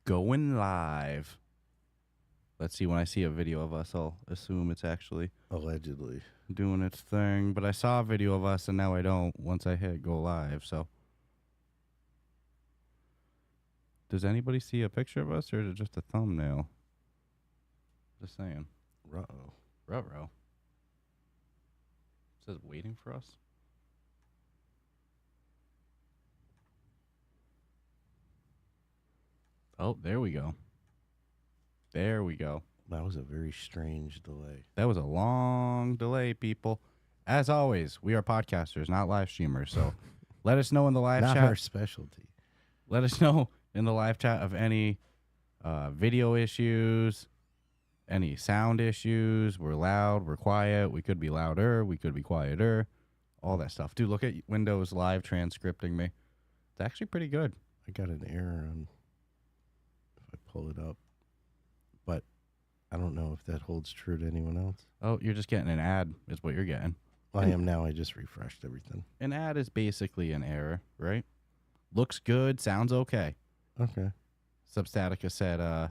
Going live. Let's see. When I see a video of us, I'll assume it's actually allegedly doing its thing. But I saw a video of us, and now I don't once I hit go live. So, does anybody see a picture of us, or is it just a thumbnail? Just saying. Ruh-oh. Ruh-roh. It says waiting for us. Oh, there we go. There we go. That was a very strange delay. That was a long delay, people. As always, we are podcasters, not live streamers. So let us know in the live not chat. Not our specialty. Let us know in the live chat of any video issues, any sound issues. We're loud, we're quiet. We could be louder, we could be quieter. All that stuff. Dude, look at Windows Live transcripting me. It's actually pretty good. I got an error on if I pull it up. But I don't know if that holds true to anyone else. Oh, you're just getting an ad is what you're getting. I am now. I just refreshed everything. An ad is basically an error, right? Looks good, sounds okay. Okay. Substatica said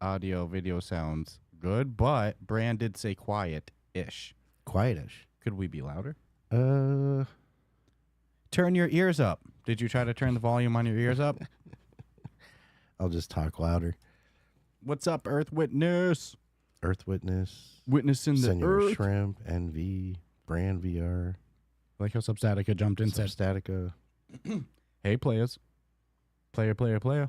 audio, video sounds good, but Brand did say quiet-ish. Quietish. Could we be louder? Turn your ears up. Did you try to turn the volume on your ears up? I'll just talk louder. What's up, Earth Witness? Earth Witness. Witnessing the Senor Earth. Shrimp, NV, Brand VR. Like how Substatica jumped in and said, Substatica. hey, players. Player. Playa.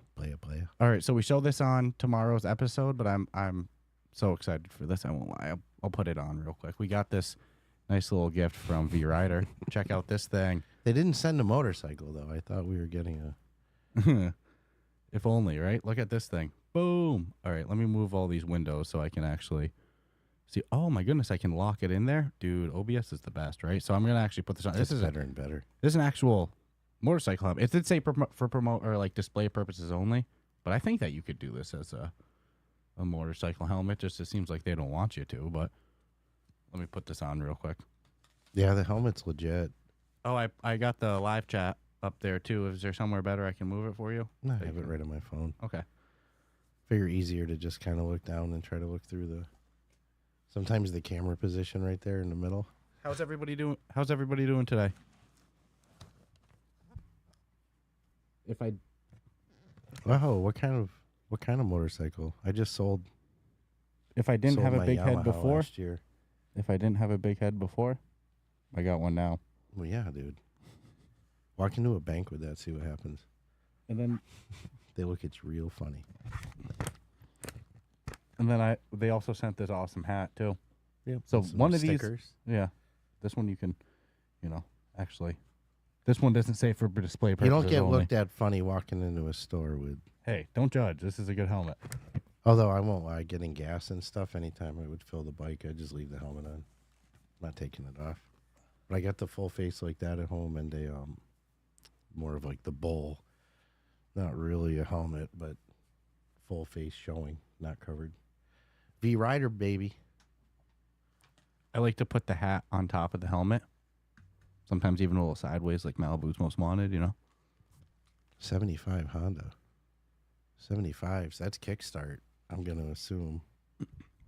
All right, so we show this on tomorrow's episode, but I'm so excited for this. I won't lie. I'll put it on real quick. We got this nice little gift from V Rider. Check out this thing. They didn't send a motorcycle, though. I thought we were getting a... If only, right? Look at this thing. Boom. All right, let me move all these windows so I can actually see. Oh, my goodness, I can lock it in there. Dude, OBS is the best, right? So I'm going to actually put this on. This is better and better. This is an actual motorcycle helmet. It did say for promote or like display purposes only, but I think that you could do this as a motorcycle helmet. Just it seems like they don't want you to, but let me put this on real quick. Yeah, the helmet's legit. Oh, I got the live chat up there too. Is there somewhere better I can move it for you? No, I have it right on my phone. Okay. Figure easier to just kind of look down and try to look through the. Sometimes the camera position right there in the middle. How's everybody doing? How's everybody doing today? If I. Oh, what kind of motorcycle? I just sold. If I didn't have a big head before. Last year. If I didn't have a big head before, I got one now. Well, yeah, dude. Walk into a bank with that, see what happens. And then they look, it's real funny. And then they also sent this awesome hat too. Yep. So one of stickers. These, yeah, this one you can, actually, this one doesn't say for display purposes. You don't get only. looked at funny walking into a store with. Hey, don't judge. This is a good helmet. Although I won't lie, getting gas and stuff, anytime I would fill the bike, I'd just leave the helmet on. I'm not taking it off. But I got the full face like that at home and a more of like the bowl. Not really a helmet, but full face showing, not covered. V Rider, baby. I like to put the hat on top of the helmet. Sometimes even a little sideways, like Malibu's Most Wanted, 75 Honda. 75s, that's kickstart, I'm going to assume.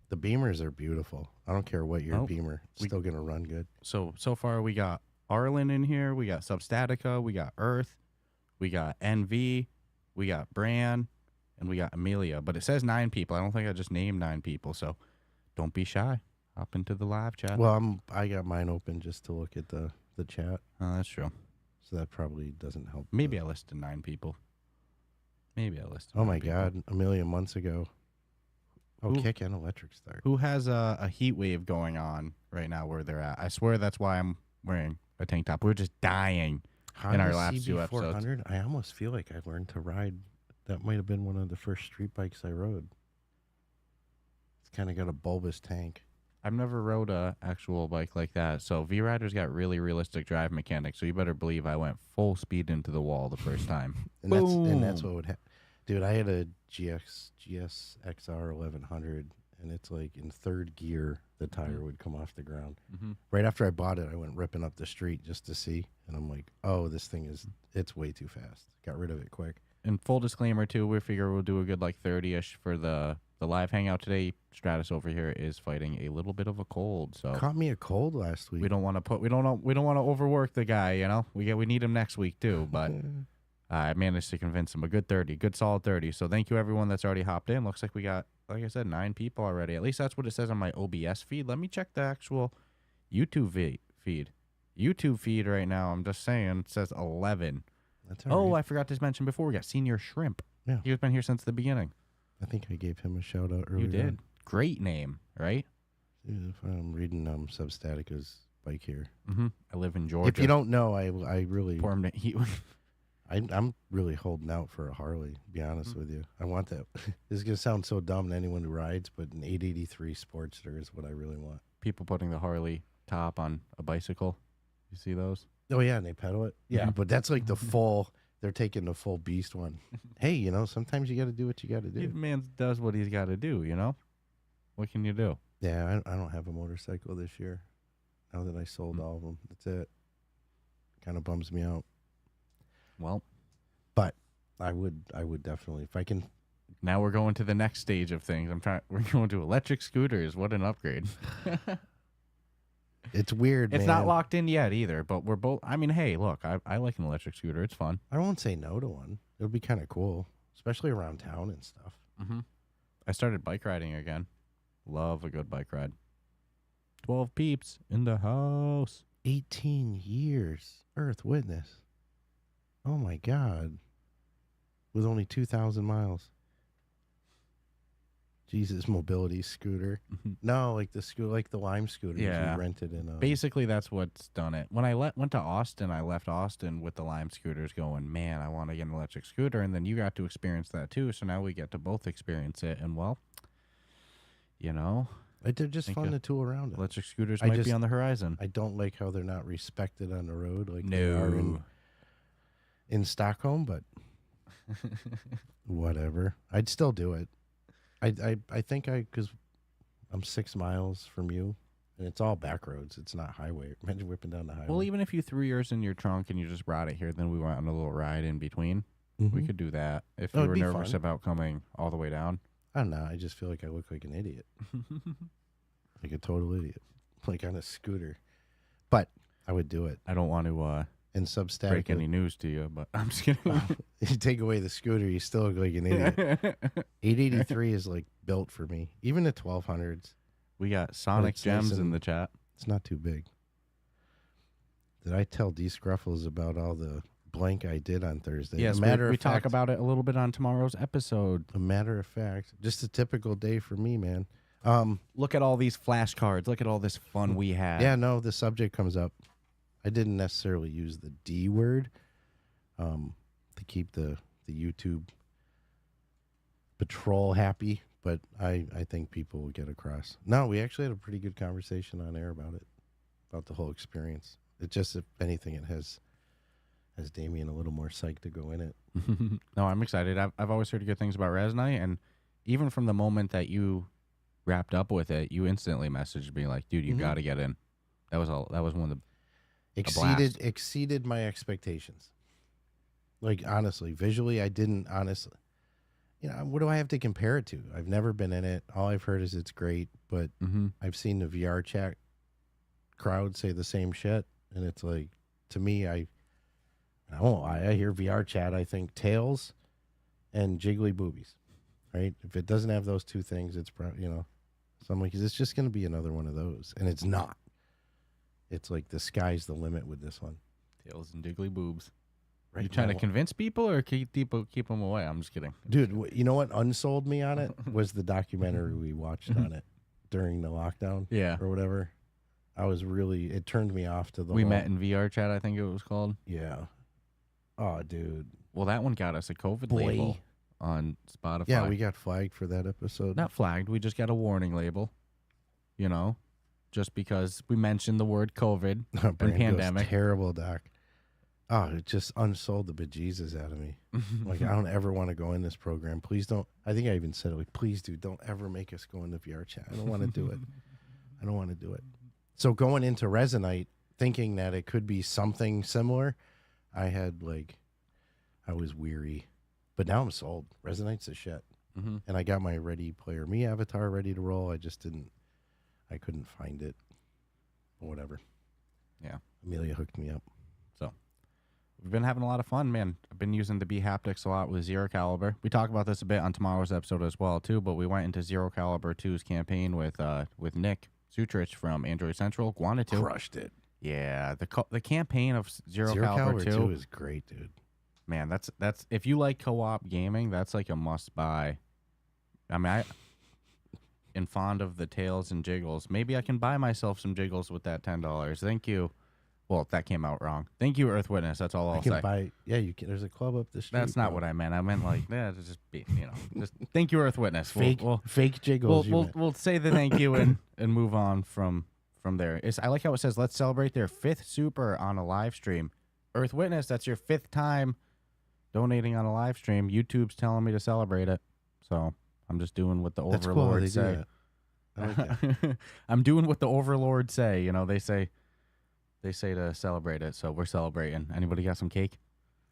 The Beamers are beautiful. I don't care what your Beamer. It's still going to run good. So far we got Arlen in here. We got Substatica. We got Earth. We got NV. We got Bran. And we got Amelia. But it says 9 people. I don't think I just named 9 people. So don't be shy. Hop into the live chat. Well, I got mine open just to look at the chat. Oh, that's true. So that probably doesn't help. Maybe I listed 9 people. Oh, my God. A million months ago. Oh, kick and electric start. Who has a heat wave going on right now where they're at? I swear that's why I'm wearing a tank top. We're just dying in our last 2 episodes. I almost feel like I learned to ride. That might have been one of the first street bikes I rode. It's kind of got a bulbous tank. I've never rode a actual bike like that. So V-Rider's got really realistic drive mechanics. So you better believe I went full speed into the wall the first time. and that's what would happen. Dude, I had a GS XR 1100, and it's like in third gear, the tire would come off the ground. Mm-hmm. Right after I bought it, I went ripping up the street just to see, and I'm like, oh, this thing it's way too fast. Got rid of it quick. in full disclaimer too, we figure we'll do a good like 30-ish for the live hangout today. Stratus over here is fighting a little bit of a cold, so Caught me a cold last week. we don't want to overwork the guy. You know, we need him next week too. But I managed to convince him a good 30, good solid 30. So thank you everyone that's already hopped in. Looks like we got, like I said, 9 people already. At least that's what it says on my OBS feed. Let me check the actual YouTube feed. YouTube feed right now. I'm just saying it says 11. That's all right. I forgot to mention before, we got Senior Shrimp. Yeah. He's been here since the beginning. I think I gave him a shout out earlier. You did. Great name, right? Yeah, I'm reading Substatica's bike here. Mm-hmm. I live in Georgia. If you don't know, I really Poor him, I'm really holding out for a Harley, to be honest with you. I want that. This is going to sound so dumb to anyone who rides, but an 883 Sportster is what I really want. People putting the Harley top on a bicycle. You see those? Oh, yeah, and they pedal it? Yeah, Mhm. but that's like the full, they're taking the full beast one. Hey, you know, sometimes you got to do what you got to do. If man does what he's got to do, you know? What can you do? Yeah, I don't have a motorcycle this year. Now that I sold all of them, that's it. Kind of bums me out. Well, but I would definitely, if I can. Now we're going to the next stage of things. We're going to electric scooters. What an upgrade. It's weird, It's man. not locked in yet either, but we're both, I mean, hey, look, I like an electric scooter. It's fun. I won't say no to one. It would be kind of cool, especially around town and stuff. Mm-hmm. I started bike riding again. Love a good bike ride. 12 peeps in the house. 18 years. Earth Witness. Oh, my God. With only 2,000 miles. Jesus, mobility scooter. No, like the scooter, like the Lime scooters you rented in. Basically, that's what's done it. When I went to Austin, I left Austin with the Lime scooters going, man, I want to get an electric scooter. And then you got to experience that too. So now we get to both experience it. And well, you know, they're just fun to tool around. Electric scooters might be on the horizon. I don't like how they're not respected on the road like no. they are in Stockholm, but whatever. I'd still do it. I think because I'm 6 miles from you, and it's all back roads. It's not highway. Imagine whipping down the highway. Well, even if you threw yours in your trunk and you just brought it here, then we went on a little ride in between. We could do that if you were nervous about coming all the way down. I don't know. I just feel like I look like an idiot. Like a total idiot. Like on a scooter. But I would do it. I don't want to and Substatica. Break any news to you, but I'm just kidding. You take away the scooter, you still look like an idiot. 883 is like built for me. Even the 1200s. We got Sonic Gems in the chat. It's not too big. Did I tell D Scruffles about all the blank I did on Thursday? Yes, we talk about it a little bit on tomorrow's episode. A matter of fact, just a typical day for me, man. Look at all these flashcards. Look at all this fun we had. Yeah, no, the subject comes up. I didn't necessarily use the D word to keep the YouTube patrol happy, but I think people will get across. No, we actually had a pretty good conversation on air about it, about the whole experience. It just, if anything, it has Damien a little more psyched to go in it. No, I'm excited. I've always heard good things about Resnight, and even from the moment that you wrapped up with it, you instantly messaged me like, "Dude, you got to get in." That was one of the exceeded my expectations. Like, honestly, visually, I didn't honestly. You know, what do I have to compare it to? I've never been in it. All I've heard is it's great, but I've seen the VR chat crowd say the same shit, and it's like, to me, I hear VR chat, I think tails and jiggly boobies, right? If it doesn't have those two things, it's probably, you know. So I'm like, is this just going to be another one of those? And it's not. It's like the sky's the limit with this one. Tails and jiggly boobs. Right. You trying to convince people or keep them away? I'm just kidding. Dude, you know what unsold me on it was the documentary we watched on it during the lockdown. Yeah. Or whatever. It turned me off to the We met in VR chat, I think it was called. Yeah. Oh, dude. Well, that one got us a COVID label on Spotify. Yeah, we got flagged for that episode. Not flagged. We just got a warning label, you know, just because we mentioned the word COVID and pandemic. Terrible, Doc. Oh, it just unsold the bejesus out of me. Like, I don't ever want to go in this program. Please don't. I think I even said it, like, please, dude, don't ever make us go into VR chat. I don't want to do it. I don't want to do it. So going into Resonite, thinking that it could be something similar, I was weary. But now I'm sold. Resonate's the shit. Mm-hmm. And I got my Ready Player Me avatar ready to roll. I couldn't find it. Or whatever. Yeah. Amelia hooked me up. So we've been having a lot of fun, man. I've been using the B haptics a lot with Zero Caliber. We talk about this a bit on tomorrow's episode as well, too, but we went into Zero Caliber 2's campaign with Nick Sutrich from Android Central. Wanted to. Crushed it. Yeah. The campaign of Zero Caliber 2 2 is great, dude. Man, that's if you like co-op gaming, that's like a must buy. I mean, I'm fond of the tails and jiggles. Maybe I can buy myself some jiggles with that $10. Thank you. Well, that came out wrong. Thank you, Earth Witness. That's all I'll say. You can. There's a club up the street. That's not what I meant. I meant like, just be, just thank you, Earth Witness. Fake jiggles. We'll say the thank you and move on from there. I like how it says, let's celebrate their 5th super on a live stream. Earth Witness, that's your 5th time donating on a live stream. YouTube's telling me to celebrate it, so I'm just doing what the overlords say. I like that. I'm doing what the overlords say. They say to celebrate it, so we're celebrating. Anybody got some cake?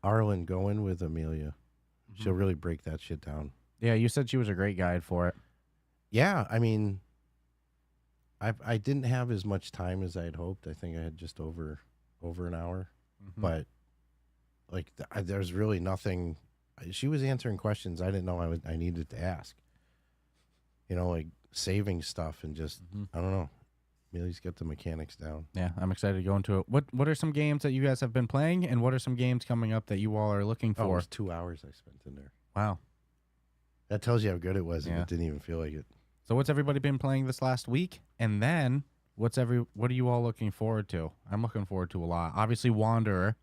Arlen, go in with Amelia. Mm-hmm. She'll really break that shit down. Yeah, you said she was a great guide for it. Yeah, I mean, I didn't have as much time as I had hoped. I think I had just over an hour, but like there's really nothing. She was answering questions I didn't know I needed to ask. Like saving stuff and just I don't know. Amelia's got the mechanics down. Yeah, I'm excited to go into it. What are some games that you guys have been playing, and what are some games coming up that you all are looking for? It was 2 hours I spent in there. Wow. That tells you how good it was, Yeah. and it didn't even feel like it. So what's everybody been playing this last week? And then what are you all looking forward to? I'm looking forward to a lot. Obviously Wanderer,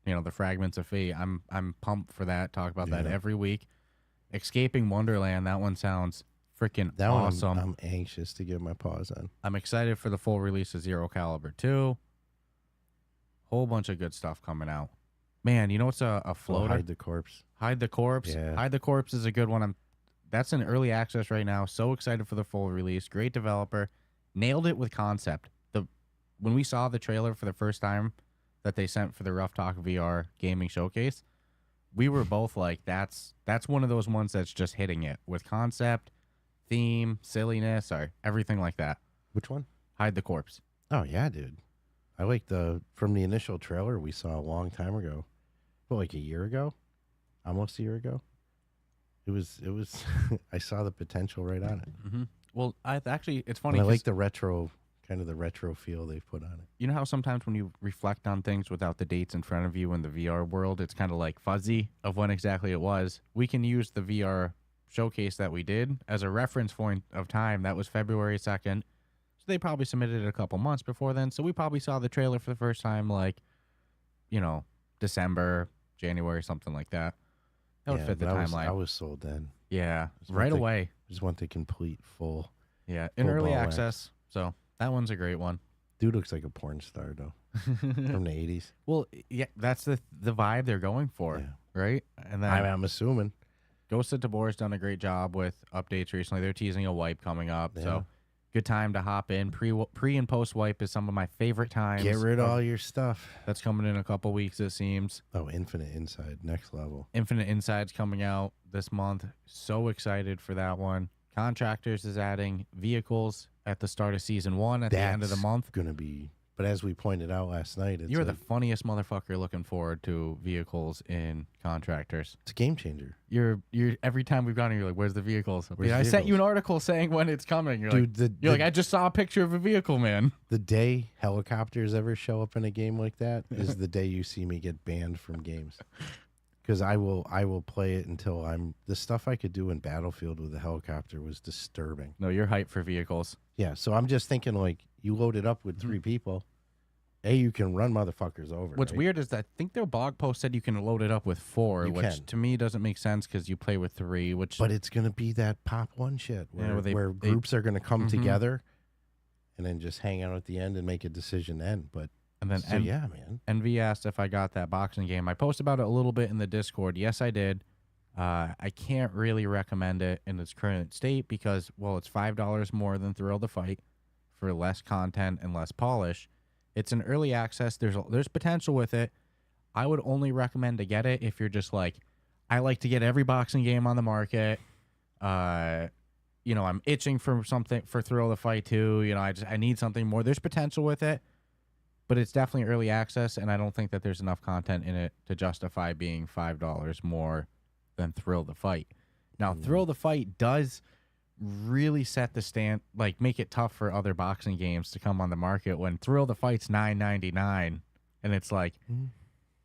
the Fragments of Fate. I'm pumped for that. Talk about that every week. Escaping Wonderland, that one sounds freaking awesome. I'm anxious to get my paws on. I'm excited for the full release of Zero Caliber 2. Whole bunch of good stuff coming out. Man, you know what's a floater? Hide the Corpse. Hide the Corpse. Yeah. Hide the Corpse is a good one. That's in early access right now. So excited for the full release. Great developer. Nailed it with concept. When we saw the trailer for the first time that they sent for the Ruff Talk VR gaming showcase, we were both like, that's one of those ones that's just hitting it with concept, theme, silliness, or everything like that. Which one? Hide the Corpse. Oh yeah, dude. I like from the initial trailer we saw a long time ago. Well, like a year ago? Almost a year ago. It was I saw the potential right on it. Mm-hmm. Well, it's funny. And I like the retro feel they've put on it. You know how sometimes when you reflect on things without the dates in front of you in the VR world, it's kind of like fuzzy of when exactly it was. We can use the VR showcase that we did as a reference point of time. That was February 2nd. So they probably submitted it a couple months before then. So we probably saw the trailer for the first time December, January, something like that. That would fit the timeline. I was sold then. Yeah, right away. Just want the complete full. Yeah, in early access. So that one's a great one. Dude looks like a porn star though, from the 80s. Well, yeah, that's the vibe they're going for, right? And then I'm assuming. Ghost of Tabor's done a great job with updates recently. They're teasing a wipe coming up, so good time to hop in. Pre and post wipe is some of my favorite times. Get rid of all your stuff. That's coming in a couple weeks, it seems. Oh, Infinite Inside, next level. Infinite Inside's coming out this month. So excited for that one. Contractors is adding vehicles at the start of season 1 at the end of the month. Gonna be, but as we pointed out last night, you're the funniest motherfucker looking forward to vehicles in Contractors. It's a game changer. You're every time we've gone here, you're like, "Where's the vehicles?" I sent you an article saying when it's coming. You're like, I just saw a picture of a vehicle, man. The day helicopters ever show up in a game like that is the day you see me get banned from games. Because I will play it until the stuff I could do in Battlefield with a helicopter was disturbing. No, you're hyped for vehicles. Yeah, so I'm just thinking like you load it up with 3 people. You can run motherfuckers over. What's weird is that I think their blog post said you can load it up with 4, which to me doesn't make sense because you play with 3. But it's gonna be that pop 1 shit where groups are gonna come together and then just hang out at the end and make a decision then. And then man. NV asked if I got that boxing game. I posted about it a little bit in the Discord. Yes, I did. I can't really recommend it in its current state because, well, it's $5 more than Thrill to Fight for less content and less polish. It's an early access. There's potential with it. I would only recommend to get it if you're just like, I like to get every boxing game on the market. You know, I'm itching for something for Thrill the Fight too. You know, I need something more. There's potential with it, but it's definitely early access, and I don't think that there's enough content in it to justify being $5 more than Thrill the Fight. Now, Thrill the Fight does really set the stand, like make it tough for other boxing games to come on the market when Thrill the Fight's $9.99, and it's like,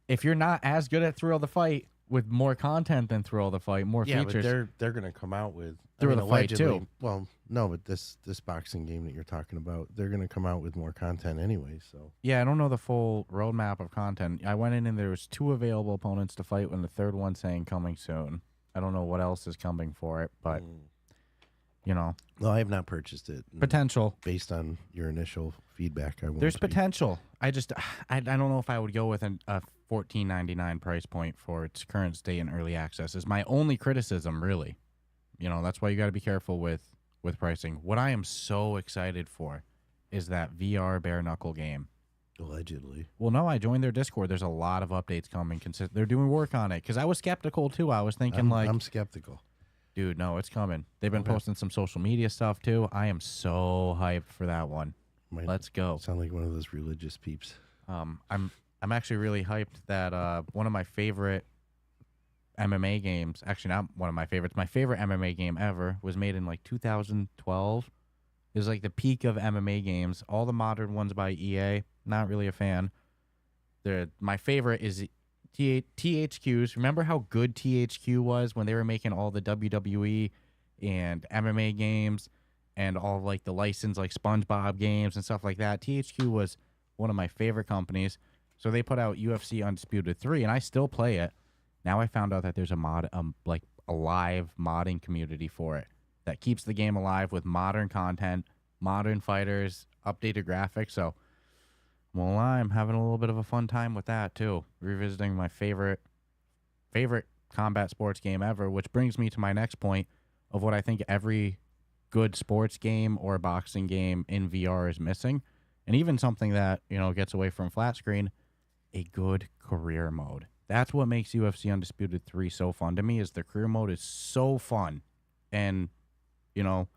if you're not as good at Thrill the Fight with more content than Thrill the Fight, more features, but they're going to come out with Thrill the Fight too. Well, no, but this boxing game that you're talking about, they're going to come out with more content anyway. So yeah, I don't know the full roadmap of content. I went in and there was 2 available opponents to fight, when the third one saying coming soon. I don't know what else is coming for it, but you know, no, I have not purchased it. Potential based on your initial feedback. There's potential. I don't know if I would go with a $14.99 price point for its current state in early access. Is my only criticism, really. You know, that's why you got to be careful with pricing. What I am so excited for is that VR bare knuckle game. Allegedly. Well, no, I joined their Discord. There's a lot of updates coming. They're doing work on it because I was skeptical too. I was thinking I'm skeptical. Dude, no, it's coming. They've been posting some social media stuff too. I am so hyped for that one. Let's go. Sound like one of those religious peeps. I'm actually really hyped that one of my favorite MMA games, actually not one of my favorites, my favorite MMA game ever was made in like 2012. It was like the peak of MMA games. All the modern ones by EA, not really a fan. My favorite is THQ's. Remember how good THQ was when they were making all the WWE and MMA games and all like the licensed like SpongeBob games and stuff like that? THQ was one of my favorite companies. So they put out UFC Undisputed 3, and I still play it. Now I found out that there's like a live modding community for it that keeps the game alive with modern content, modern fighters, updated graphics. So, well, I'm having a little bit of a fun time with that too. Revisiting my favorite combat sports game ever, which brings me to my next point of what I think every good sports game or boxing game in VR is missing, and even something that, you know, gets away from flat screen, a good career mode. That's what makes UFC Undisputed 3 so fun to me, is the career mode is so fun. And, you know,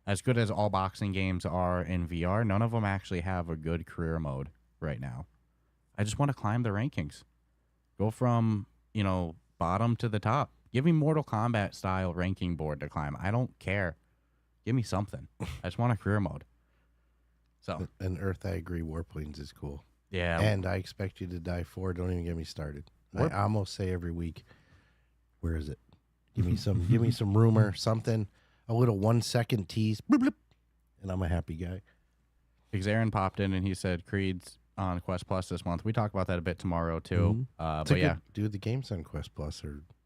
as good as all boxing games are in VR, none of them actually have a good career mode right now. I just want to climb the rankings. Go from, you know, bottom to the top. Give me Mortal Kombat style ranking board to climb. I don't care. Give me something. I just want a career mode. So. And Earth, I agree, Warplanes is cool. Yeah. And I Expect You to Die 4. Don't even get me started. I almost say every week, where is it? Give me some rumor, something, a little 1 second tease, bloop, bloop, and I'm a happy guy. Because Aaron popped in and he said Creed's on Quest Plus this month. We talk about that a bit tomorrow too. But yeah, dude, the games on Quest Plus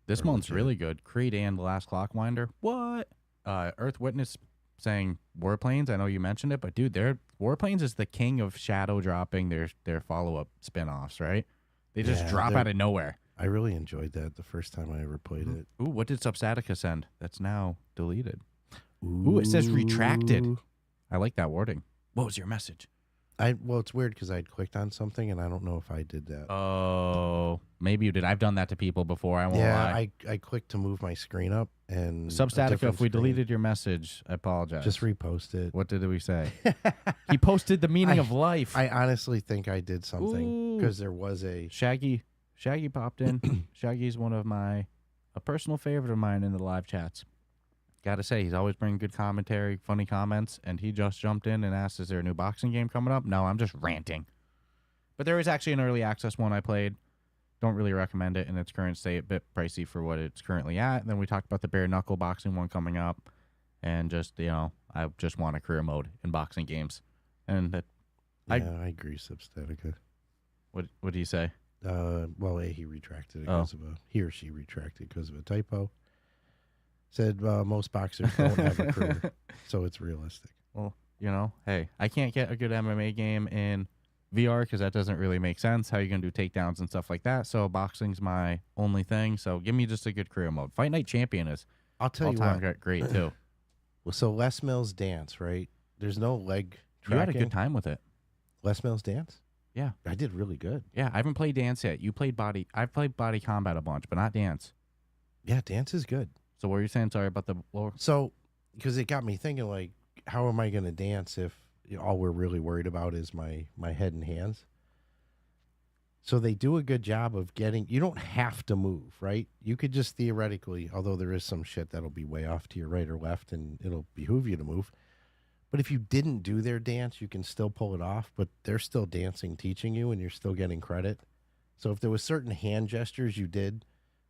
this month's really good. Creed and The Last Clockwinder. What? Earth Witness saying Warplanes. I know you mentioned it, but dude, Warplanes is the king of shadow dropping their follow up spinoffs, right? They just drop out of nowhere. I really enjoyed that the first time I ever played it. Ooh, what did Substatica send? That's now deleted. Ooh, it says retracted. I like that wording. What was your message? Well, it's weird because I'd clicked on something and I don't know if I did that. Oh, maybe you did. I've done that to people before. I won't lie. I clicked to move my screen up and Substatica, if we deleted your message, I apologize. Just repost it. What did we say? He posted the meaning of life. I honestly think I did something because there was a Shaggy popped in. Shaggy's one of a personal favorite of mine in the live chats. Gotta say, he's always bringing good commentary, funny comments, and he just jumped in and asked, is there a new boxing game coming up? No, I'm just ranting. But there is actually an early access one I played. Don't really recommend it in its current state. A bit pricey for what it's currently at. And then we talked about the bare knuckle boxing one coming up. And just, you know, I just want a career mode in boxing games. And that, I agree, Substatica. What do you say? Well, he retracted it because he or she retracted because of a typo. Said most boxers don't have a career, so it's realistic. Well, you know, hey, I can't get a good MMA game in VR because that doesn't really make sense. How are you going to do takedowns and stuff like that? So boxing's my only thing. So give me just a good career mode. Fight Night Champion is I'll tell all-time you what. Great, too. Well, so Les Mills Dance, right? There's no leg tracking. You had a good time with it. Les Mills Dance? Yeah. I did really good. Yeah, I haven't played Dance yet. You played Body. I've played Body Combat a bunch, but not Dance. Yeah, dance is good. So what are you saying? Sorry about the lower. So, because it got me thinking, like, how am I going to dance if all we're really worried about is my head and hands? So they do a good job of getting. You don't have to move, right? You could just theoretically, although there is some shit that'll be way off to your right or left, and it'll behoove you to move. But if you didn't do their dance, you can still pull it off. But they're still dancing, teaching you, and you're still getting credit. So if there was certain hand gestures you did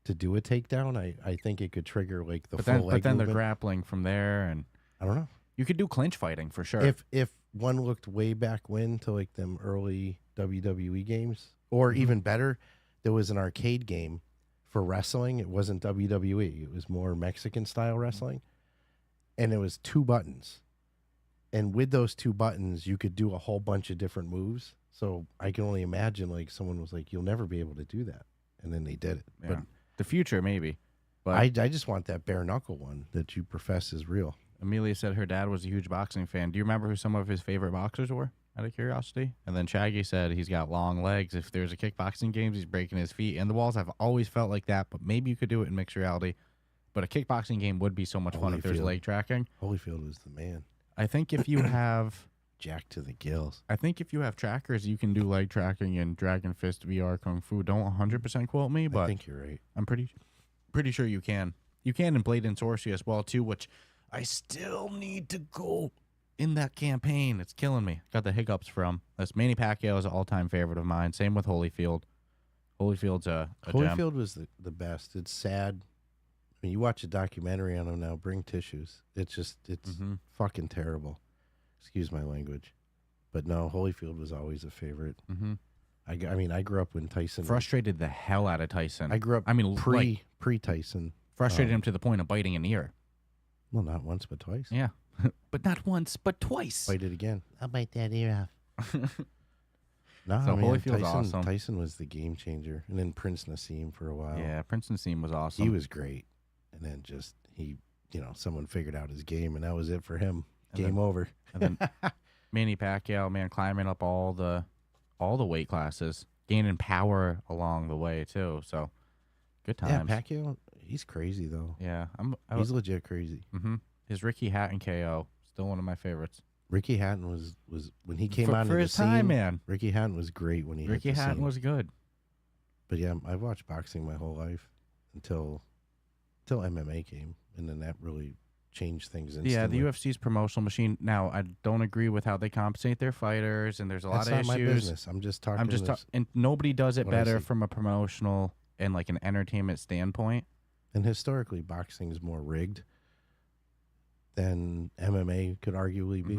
to do a takedown, I think it could trigger like the full leg But then movement. they're grappling from there, and I don't know. you could do clinch fighting for sure. If one looked way back when to like them early WWE games, or even better, there was an arcade game for wrestling. It wasn't WWE. It was more Mexican style wrestling, and it was 2 buttons. And with those 2 buttons, you could do a whole bunch of different moves. So I can only imagine like someone was like, "You'll never be able to do that," and then they did it. Yeah. But The future, maybe. But I just want that bare knuckle one that you profess is real. Amelia said her dad was a huge boxing fan. Do you remember who some of his favorite boxers were, out of curiosity? And then Shaggy said he's got long legs. If there's a kickboxing games, he's breaking his feet in the walls. I've always felt like that, but maybe you could do it in mixed reality. But a kickboxing game would be so much fun if there's Holyfield. leg tracking. Holyfield was the man. I think if you have... Jack to the gills. I think if you have trackers, you can do leg tracking in Dragon Fist VR Kung Fu. Don't 100% quote me, but I think you're right. I'm pretty sure you can. You can in Blade and Sorcery as well too, which I still need to go in that campaign. It's killing me. Got the hiccups from. That's Manny Pacquiao is an all-time favorite of mine. Same with Holyfield. Holyfield's a gem. Holyfield was the best. It's sad. I mean, you watch a documentary on him now. Bring tissues. It's fucking terrible. Excuse my language, but no, Holyfield was always a favorite. Mm-hmm. I mean, I grew up when Tyson Frustrated the hell out of Tyson. I grew up. I mean, pre Tyson. Frustrated him to the point of biting an ear. Well, not once, but twice. Yeah, but not once, but twice. Bite it again. I'll bite that ear off. No, So man, Holyfield's awesome. Tyson was the game changer, and then Prince Nassim for a while. Yeah, Prince Nassim was awesome. He was great, and then just someone figured out his game, and that was it for him. Game over. And then Manny Pacquiao, man, climbing up all the weight classes, gaining power along the way too. So good times. Yeah, Pacquiao, he's crazy though. Yeah, He's legit crazy. Mm-hmm. His Ricky Hatton KO, still one of my favorites. Ricky Hatton was when he came on for his time, man. Ricky Hatton was great when he Ricky hit the Hatton scene. was good. But yeah, I've watched boxing my whole life until MMA came, and then that really changed things instantly. Yeah, the UFC's promotional machine. Now, I don't agree with how they compensate their fighters, and there's a lot of issues. That's not my business. I'm just talking. And nobody does it what I better see. from a promotional and like an entertainment standpoint. And historically, boxing is more rigged than MMA could arguably be.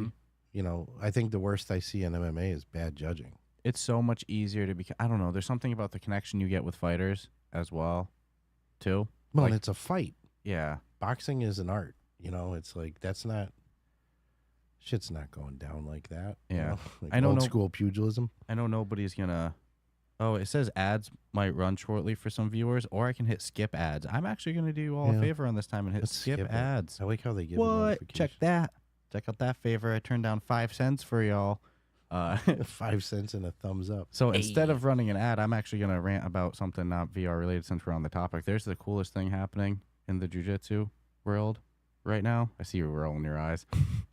Mhm. I think the worst I see in MMA is bad judging. It's so much easier to be. I don't know. There's something about the connection you get with fighters as well, too. Well, Like- and it's a fight. Yeah. Boxing is an art. It's like shit's not going down like that. Yeah. Like I don't old know- school pugilism. I know nobody's gonna. Oh, it says ads might run shortly for some viewers, or I can hit skip ads. I'm actually gonna do you all a Yeah. favor on this time and hit Let's skip skip it. ads. I like how they give What? Check that. Check out that favor. I turned down 5 cents for y'all. 5 cents and a thumbs up. So instead of running an ad, I'm actually gonna rant about something not VR related since we're on the topic. There's the coolest thing happening in the jiu-jitsu world right now. I see you rolling your eyes.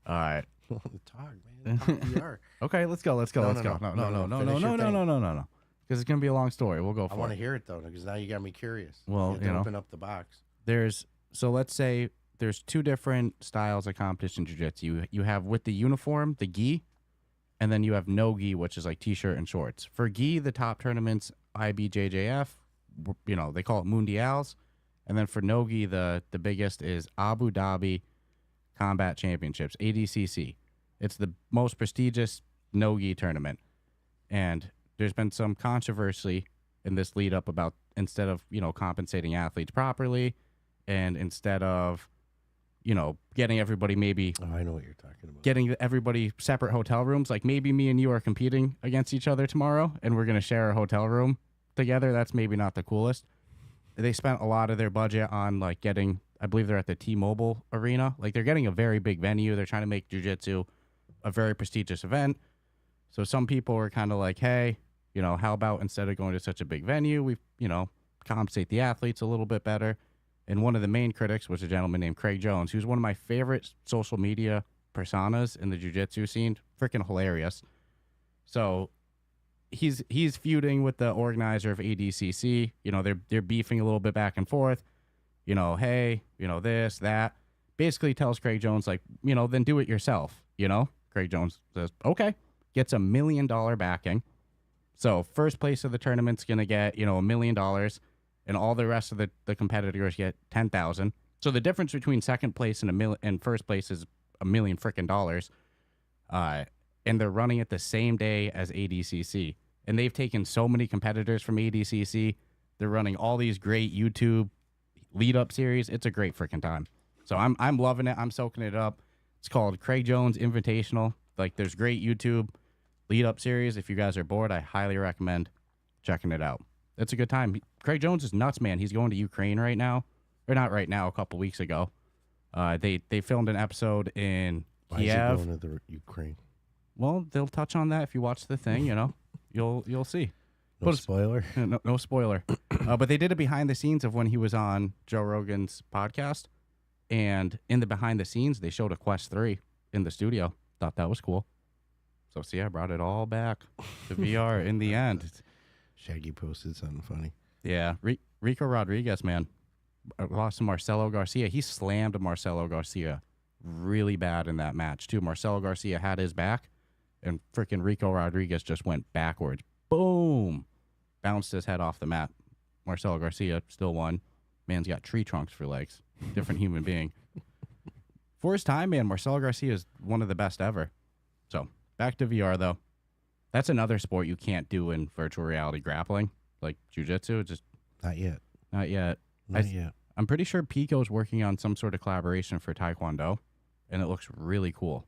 All right. Talk, man. Talk VR. Okay, let's go. Let's go. No, let's no, go. no. No. Finish your thing. No. Because it's gonna be a long story. We'll go I for want to it. hear it though, because now you got me curious. Well, have to open up the box. So let's say there's 2 different styles of competition jiu-jitsu. You have with the uniform, the gi, and then you have no gi, which is like t-shirt and shorts. For gi, the top tournaments, IBJJF, they call it Mundials. And then for no gi, the biggest is Abu Dhabi Combat Championships, ADCC. It's the most prestigious no gi tournament. And there's been some controversy in this lead up about instead of, compensating athletes properly and instead of, getting everybody maybe Oh, I know what you're talking about. getting everybody separate hotel rooms. Like maybe me and you are competing against each other tomorrow and we're going to share a hotel room together. That's maybe not the coolest. They spent a lot of their budget on like getting, I believe they're at the T-Mobile Arena. Like they're getting a very big venue. They're trying to make jiu-jitsu a very prestigious event. So some people were kind of like, hey, how about instead of going to such a big venue, we, compensate the athletes a little bit better. And one of the main critics was a gentleman named Craig Jones, who's one of my favorite social media personas in the jiu-jitsu scene. Freaking hilarious. So he's feuding with the organizer of ADCC. You know, they're beefing a little bit back and forth. You know, hey, you know, this, that. Basically tells Craig Jones, like, you know, then do it yourself, you know? Craig Jones says, okay. Gets $1 million backing. So first place of the tournament's going to get, you know, $1 million. And all the rest of the competitors get $10,000. So the difference between second place and first place is $1 million frickin' dollars. And they're running it the same day as ADCC. And they've taken so many competitors from ADCC. They're running all these great YouTube lead-up series. It's a great freaking time. So I'm loving it. I'm soaking it up. It's called Craig Jones Invitational. Like, there's great YouTube lead-up series. If you guys are bored, I highly recommend checking it out. It's a good time. Craig Jones is nuts, man. He's going to Ukraine right now. Or not right now, a couple weeks ago. They filmed an episode in Why Kiev. is he going to the Ukraine? Well, they'll touch on that if you watch the thing, you know. You'll see. No spoiler? No spoiler. But they did a behind the scenes of when he was on Joe Rogan's podcast. And in the behind the scenes, they showed a Quest 3 in the studio. Thought that was cool. So, see, I brought it all back to VR in the end. Shaggy posted something funny. Yeah. Rico Rodriguez, man. Lost to Marcelo Garcia. He slammed Marcelo Garcia really bad in that match, too. Marcelo Garcia had his back, and freaking Rico Rodriguez just went backwards. Boom! Bounced his head off the mat. Marcelo Garcia still won. Man's got tree trunks for legs. Different human being. For his time, man, Marcelo Garcia is one of the best ever. So, back to VR, though. That's another sport you can't do in virtual reality grappling, like jiu-jitsu. Just Not yet. not yet. Not yet. I'm pretty sure Pico's working on some sort of collaboration for Taekwondo, and it looks really cool.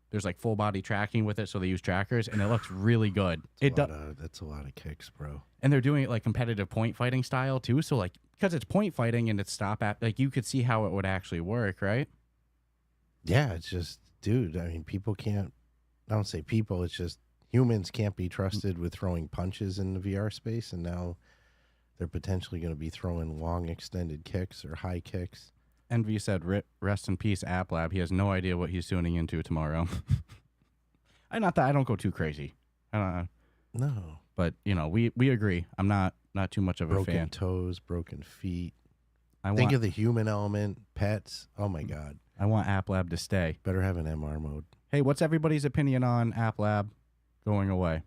There's like full body tracking with it, so they use trackers, and it looks really good. That's a lot of kicks, bro. And they're doing it like competitive point fighting style too. So like, because it's point fighting and it's stop at, like, you could see how it would actually work, right? Yeah, it's just, dude, I mean, people can't, I don't say people, it's just humans can't be trusted with throwing punches in the VR space, and now they're potentially going to be throwing long extended kicks or high kicks. Envy said, rest in peace, App Lab. He has no idea what he's tuning into tomorrow. Not that I don't go too crazy. No. But, you know, we agree. I'm not too much of a fan. Broken toes, broken feet. Think of the human element, pets. Oh, my God. I want App Lab to stay. Better have an MR mode. Hey, what's everybody's opinion on App Lab going away?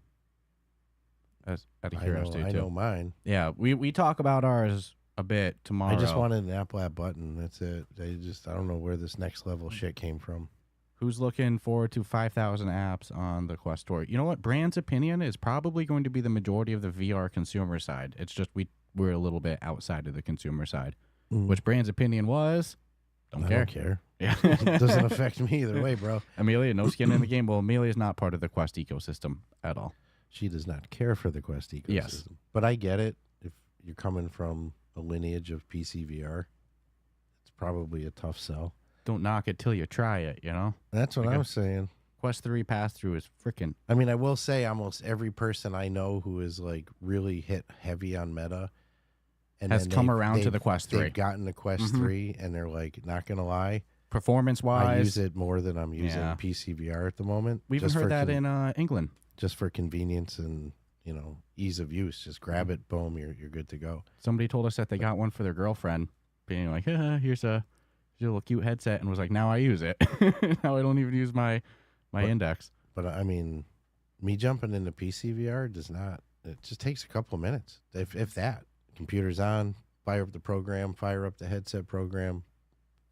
As out of curiosity, I know mine. Yeah, we talk about ours a bit tomorrow. I just wanted an App Lab button. That's it. I don't know where this next level shit came from. Who's looking forward to 5,000 apps on the Quest Store? You know what? Brand's opinion is probably going to be the majority of the VR consumer side. It's just we're a little bit outside of the consumer side. Which Brand's opinion was, I don't care. Yeah. It doesn't affect me either way, bro. Amelia, no skin in the game. Well, Amelia's not part of the Quest ecosystem at all. She does not care for the Quest ecosystem. Yes. But I get it. If you're coming from a lineage of PC VR, it's probably a tough sell. Don't knock it till you try it, you know? That's what I'm saying. Quest 3 pass-through is freaking... I mean, I will say almost every person I know who is like really hit heavy on meta and has come around to the Quest 3. They've gotten the Quest 3 and they're like, not going to lie, performance-wise, I use it more than I'm using PC VR at the moment. We even heard that in England. Just for convenience and, you know, ease of use. Just grab it, boom, you're good to go. Somebody told us that they got one for their girlfriend, being like, here's a little cute headset, and was like, now I use it. Now I don't even use my index. But I mean, me jumping into PC VR does not. It just takes a couple of minutes, if that. Computer's on, fire up the program, fire up the headset program,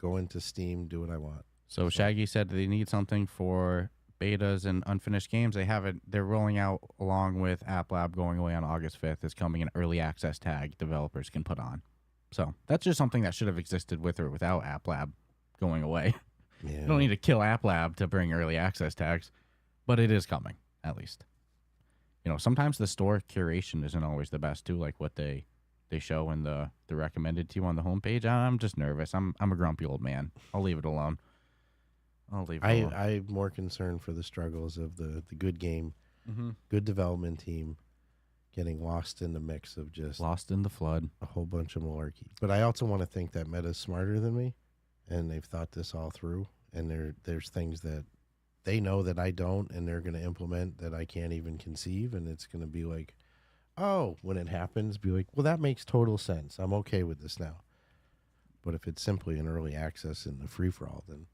go into Steam, do what I want. So Shaggy said they need something for betas and unfinished games. They have it. They're rolling out along with App Lab going away on August 5th. Is coming an early access tag developers can put on. So that's just something that should have existed with or without App Lab going away. Yeah. You don't need to kill App Lab to bring early access tags, but it is coming, at least. You know, sometimes the store curation isn't always the best, too, like what they show in the recommended to you on the homepage. I'm just nervous. I'm a grumpy old man. I'll leave it alone. I'm more concerned for the struggles of the good game, good development team, getting lost in the mix of just Lost in the flood. a whole bunch of malarkey. But I also want to think that Meta's smarter than me, and they've thought this all through. And there's things that they know that I don't, and they're going to implement that I can't even conceive. And it's going to be like, oh, when it happens, be like, well, that makes total sense. I'm okay with this now. But if it's simply an early access in the free for all, then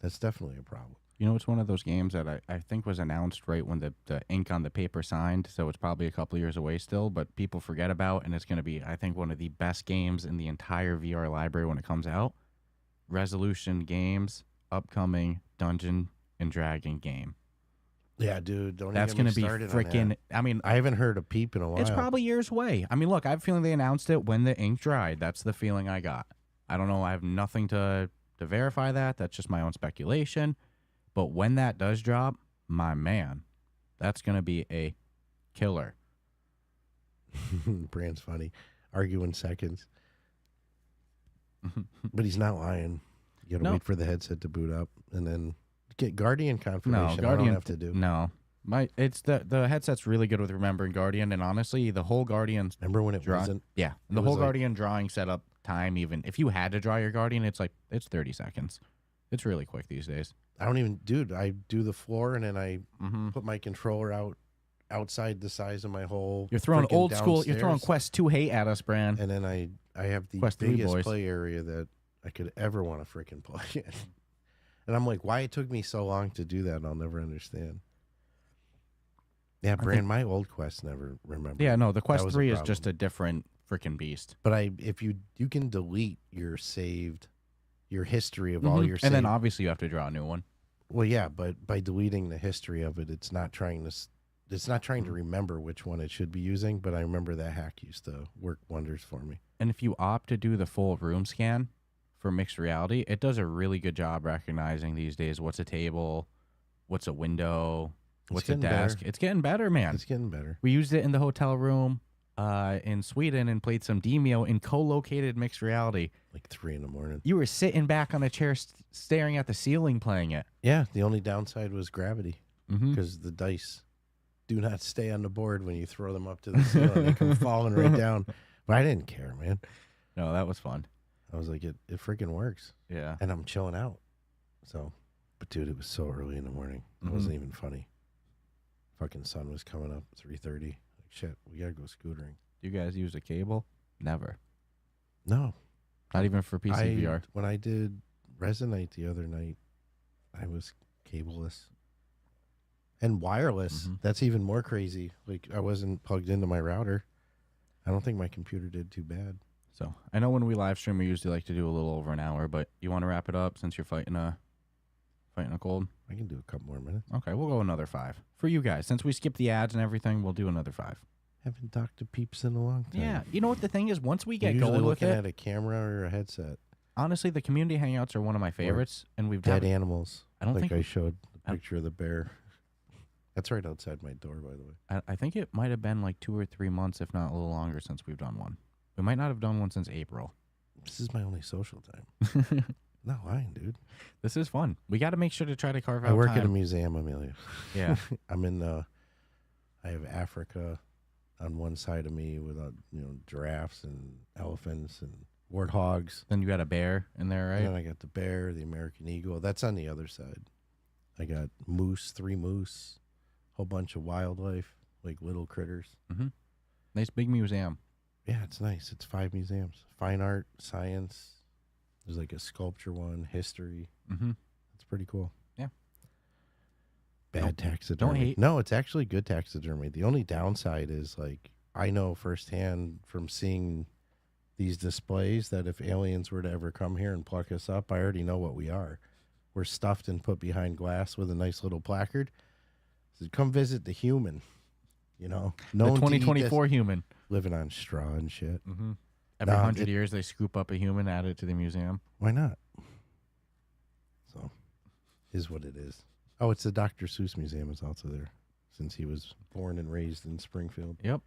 that's definitely a problem. You know, it's one of those games that I think was announced right when the ink on the paper signed, so it's probably a couple years away still, but people forget about, and it's going to be, I think, one of the best games in the entire VR library when it comes out. Resolution Games' upcoming Dungeon and Dragon game. Yeah, dude, don't That's even going get to me be started on freaking, that. I mean, I haven't heard a peep in a while. it's probably years away. I mean, look, I have a feeling they announced it when the ink dried. That's the feeling I got. I don't know. I have nothing to verify that. That's just my own speculation. But when that does drop, my man, that's going to be a killer. Brand's funny. Arguing seconds. But he's not lying. You got to wait for the headset to boot up and then get Guardian confirmation. No, Guardian I don't have to do. No. It's the headset's really good with remembering Guardian, and honestly, the whole Guardian Remember when it wasn't? Yeah, the whole Guardian drawing setup time, even if you had to draw your Guardian, it's 30 seconds. It's really quick these days. I don't even, dude. I do the floor and then I put my controller outside the size of my hole. You're throwing freaking old school. You're throwing downstairs. Quest 2 hate at us, Bran. And then I have the Quest 3 biggest boys. play area that I could ever want to freaking play in. And I'm like, why it took me so long to do that, I'll never understand. Yeah, Brand, my old Quest never remember. Yeah, no, the Quest was a 3 is problem. just a different freaking beast. But if you can delete your history of all your And then saved. obviously you have to draw a new one. Well, yeah, but by deleting the history of it, it's not trying to remember which one it should be using. But I remember that hack used to work wonders for me. And if you opt to do the full room scan for mixed reality, it does a really good job recognizing these days what's a table, what's a window, what's a desk. Better. It's getting better, man. It's getting better. We used it in the hotel room in Sweden and played some Demio in co-located mixed reality. Like 3 a.m. You were sitting back on a chair staring at the ceiling playing it. Yeah, the only downside was gravity Mm-hmm. because the dice do not stay on the board when you throw them up to the ceiling. They come falling right down. But I didn't care, man. No, that was fun. I was like, it freaking works. Yeah. And I'm chilling out. So, but dude, it was so early in the morning. It Mhm. wasn't even funny. Fucking sun was coming up 3:30. Like, shit, we gotta go scootering. You guys use a cable? Never. No. Not even for PC VR. When I did Resonate the other night, I was cableless. And wireless. Mhm. That's even more crazy. Like, I wasn't plugged into my router. I don't think my computer did too bad. So I know when we live stream, we usually like to do a little over an hour, but you want to wrap it up since you're fighting a cold? I can do a couple more minutes. Okay, we'll go another 5 for you guys. Since we skipped the ads and everything, we'll do another 5. Haven't talked to peeps in a long time. Yeah, you know what the thing is? Once we get You're usually going with looking it, at a camera or a headset. honestly, the community hangouts are one of my favorites, and we've Dead done. animals. I don't like think I showed the I- picture of the bear. That's right outside my door, by the way. I think it might have been like 2 or 3 months, if not a little longer, since we've done one. We might not have done one since April. This is my only social time. Not lying, dude. This is fun. We got to make sure to try to carve out I work time. at a museum, Amelia. Yeah. I'm in the. I have Africa on one side of me with giraffes and elephants and warthogs. Then you got a bear in there, And then right? I got the bear, the American eagle. That's on the other side. I got moose, 3 moose, whole bunch of wildlife, like little critters. Nice big museum. Yeah, it's nice. It's 5 museums: fine art, science. There's like a sculpture one, history. Mm-hmm. It's pretty cool. Yeah. Bad Don't taxidermy. hate. No, it's actually good taxidermy. The only downside is, like, I know firsthand from seeing these displays that if aliens were to ever come here and pluck us up, I already know what we are. We're stuffed and put behind glass with a nice little placard. So come visit the human. The known to eat 2024 human. this- living on straw and shit. Mm-hmm. Every No, 100 years, they scoop up a human, add it to the museum. Why not? So, is what it is. Oh, it's the Dr. Seuss Museum is also there, since he was born and raised in Springfield. Yep.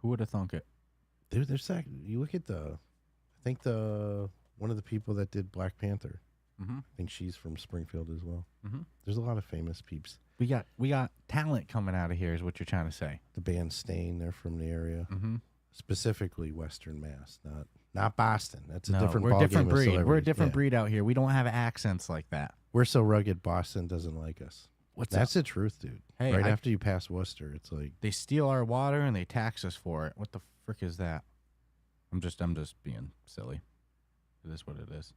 Who would have thunk it? Dude, there's that. You look at one of the people that did Black Panther. Mm-hmm. I think she's from Springfield as well. Mm-hmm. There's a lot of famous peeps. We got talent coming out of here, is what you're trying to say. The band Stain, they're from the area, Mm-hmm. specifically Western Mass, not Boston. That's a No, different we're a ballgame different of breed. We're a celebrities. different Yeah. breed out here. We don't have accents like that. We're so rugged, Boston doesn't like us. That's the truth, dude. Hey, right after you pass Worcester, it's like they steal our water and they tax us for it. What the frick is that? I'm just being silly. It is what it is.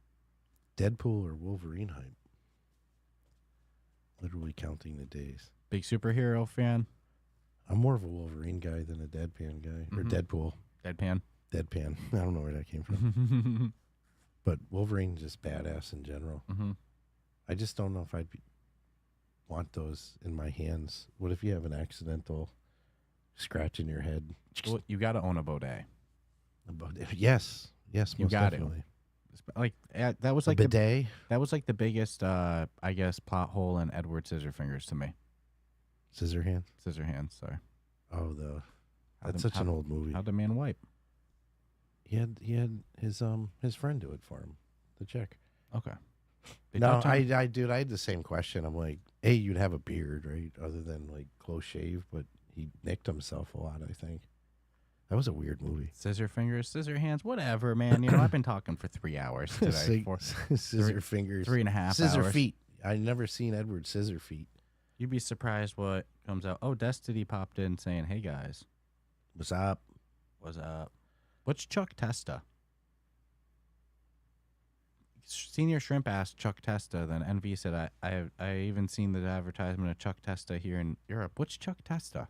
Deadpool or Wolverine hype. Literally counting the days. Big superhero fan. I'm more of a Wolverine guy than a Deadpan guy. Or Deadpool. Deadpan. Deadpan. I don't know where that came from. Mm-hmm. But Wolverine's just badass in general. Mm-hmm. I just don't know if I'd want those in my hands. What if you have an accidental scratch in your head? Well, you got to own a bidet. Yes. Yes, You most got definitely. Like that was A like bidet? that was like the biggest, I guess, plot hole in Edward Scissorfingers to me. Scissorhands? Scissorhands. Sorry. Oh, that's How'd such an old movie. How'd the man wipe? He had his friend do it for him, the chick. Okay. They No, touch on- I had the same question. I'm like, hey, you'd have a beard, right? Other than like close shave, but he nicked himself a lot, I think. That was a weird movie. Scissor fingers, scissor hands, whatever, man. You know, I've been talking for 3 hours today. Scissor fingers. 3.5 Scissor hours. feet. I never seen Edward Scissor feet. You'd be surprised what comes out. Oh, Destiny popped in saying, hey, guys. What's up? What's up? What's Chuck Testa? Senior Shrimp asked Chuck Testa. Then NV said, I even seen the advertisement of Chuck Testa here in Europe. What's Chuck Testa?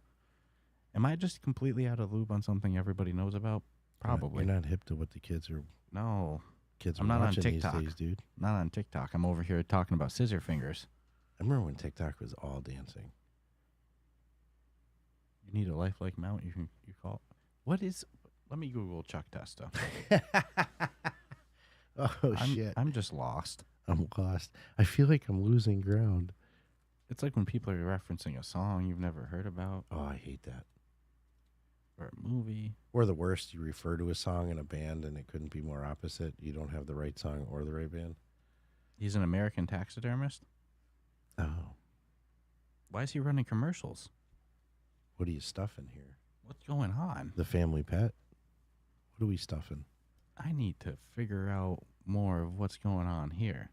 Am I just completely out of the loop on something everybody knows about? Probably. You're not hip to what the kids are I'm not on watching TikTok. these days, dude. Not on TikTok. I'm over here talking about scissor fingers. I remember when TikTok was all dancing. You need a lifelike mount. You call. What is? Let me Google Chuck Testa. Oh, shit. I'm just lost. I'm lost. I feel like I'm losing ground. It's like when people are referencing a song you've never heard about Oh, I hate that. or a movie. Or the worst, you refer to a song in a band and it couldn't be more opposite. You don't have the right song or the right band. He's an American taxidermist. Oh. Why is he running commercials? What are you stuffing here? What's going on? The family pet? What are we stuffing? I need to figure out more of what's going on here.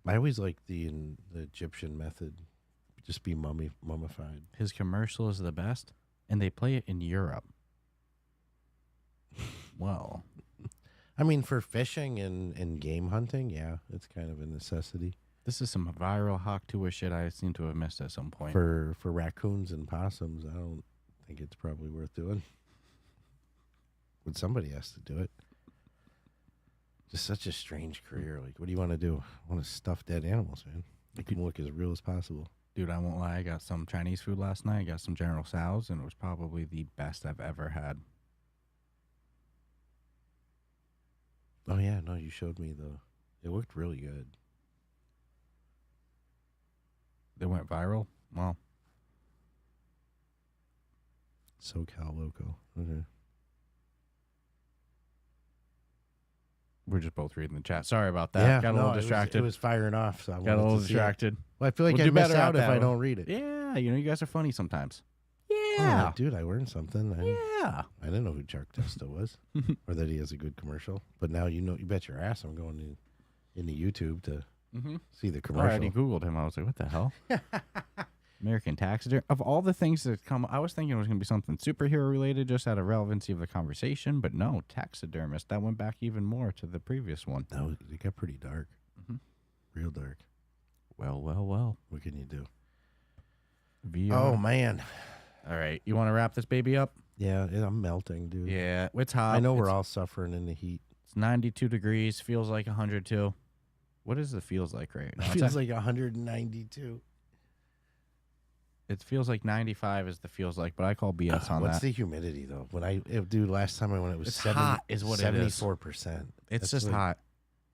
I always like the Egyptian method. Just be mummified. His commercial is the best, and they play it in Europe. Well, I mean, for fishing and game hunting, yeah, it's kind of a necessity. this is some viral Hawk Tour shit I seem to have missed at some point. For raccoons and possums, I don't think it's probably worth doing. But somebody has to do it. Just such a strange career. Like, what do you want to do? I want to stuff dead animals, man. Make them look as real as possible. Dude, I won't lie. I got some Chinese food last night. I got some General Tso's, and it was probably the best I've ever had. Oh, yeah. No, you showed me it looked really good. They went viral? Well, SoCal Loco. Okay. we're just both reading the chat. Sorry about that. Got a little distracted. It was firing off. So I Got a little distracted. Well, I feel like We'll I do miss better out at if that I one. don't read it. Yeah, you know, you guys are funny sometimes. Oh, Yeah. dude, I learned something. Yeah. I didn't know who Chuck Testa was, or that he has a good commercial. But now you know. You bet your ass I'm going into YouTube to see the I commercial. already Googled him. I was like, what the hell? American taxidermist. Of all the things that come, I was thinking it was going to be something superhero related just out of relevancy of the conversation. But no, taxidermist. That went back even more to the previous one. No, it got pretty dark. Real dark. Well, well, well. What can you do? VR. Oh, man. All right. You want to wrap this baby up? Yeah, I'm melting, dude. Yeah. It's hot. I know we're It's- all suffering in the heat. It's 92 degrees. Feels like 102. What is it feels like right now? It feels like 192. It feels like 95 is the feels like, but I call BS on What's that. the humidity, though? Dude, last time I went, it was It's hot is what it is. 74%. It's just hot.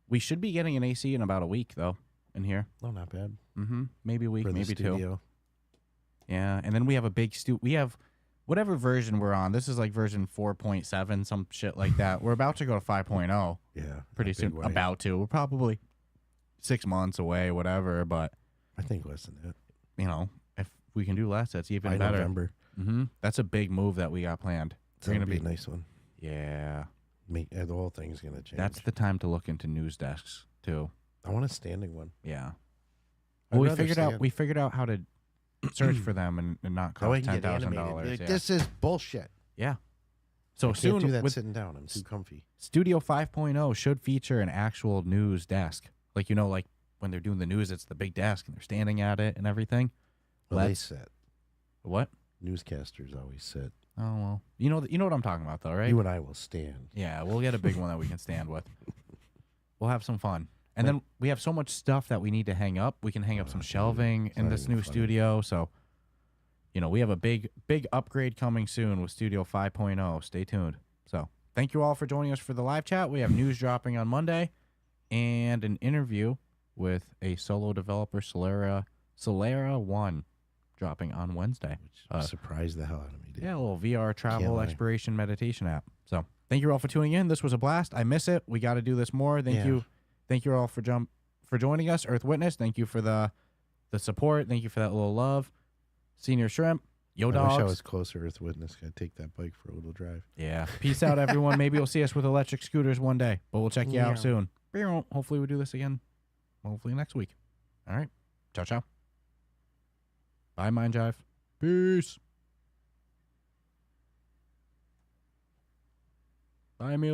We should be getting an AC in about a week, though, in here. Oh, not bad. Maybe a week, For the maybe two. studio. Yeah, and then we have a big we have whatever version we're on. This is like version 4.7, some shit like that. We're about to go to 5.0 Yeah. pretty that soon. big way. About to. We're probably 6 months away, whatever. But I think less than that. If we can do less, that's even By better. November. That's a big move that we got planned. It's going to be a nice one. Yeah. The whole thing's going to change. That's the time to look into news desks too. I want a standing one. Yeah. I'd Well, we rather figured out how to search for them and not Oh, I cost can get animated. $10,000. Like, Yeah. this is bullshit. Yeah. So I soon can't do that with sitting down. I'm too comfy. Studio 5.0 should feature an actual news desk. Like, like when they're doing the news, it's the big desk and they're standing at it and everything. Well, they sit. What? Newscasters always sit. Oh, well. You know what I'm talking about, though, right? You and I will stand. Yeah, we'll get a big one that we can stand with. We'll have some fun. And then we have so much stuff that we need to hang up. We can hang up some shelving in this new studio. So, we have a big upgrade coming soon with Studio 5.0. Stay tuned. So, thank you all for joining us for the live chat. We have news dropping on Monday and an interview with a solo developer, Solera 1, dropping on Wednesday. Which surprised the hell out of me, dude. Yeah, a little VR travel exploration meditation app. So, thank you all for tuning in. This was a blast. I miss it. We got to do this more. Thank you all for joining us. Earth Witness, thank you for the support. Thank you for that little love. Senior Shrimp, Yo Dogs. I wish I was closer, Earth Witness. Gotta take that bike for a little drive. Yeah. Peace out, everyone. Maybe you'll see us with electric scooters one day, but we'll check you out soon. Hopefully we do this again. Hopefully next week. All right. Ciao, ciao. Bye, Mind Jive. Peace. Bye, Emil.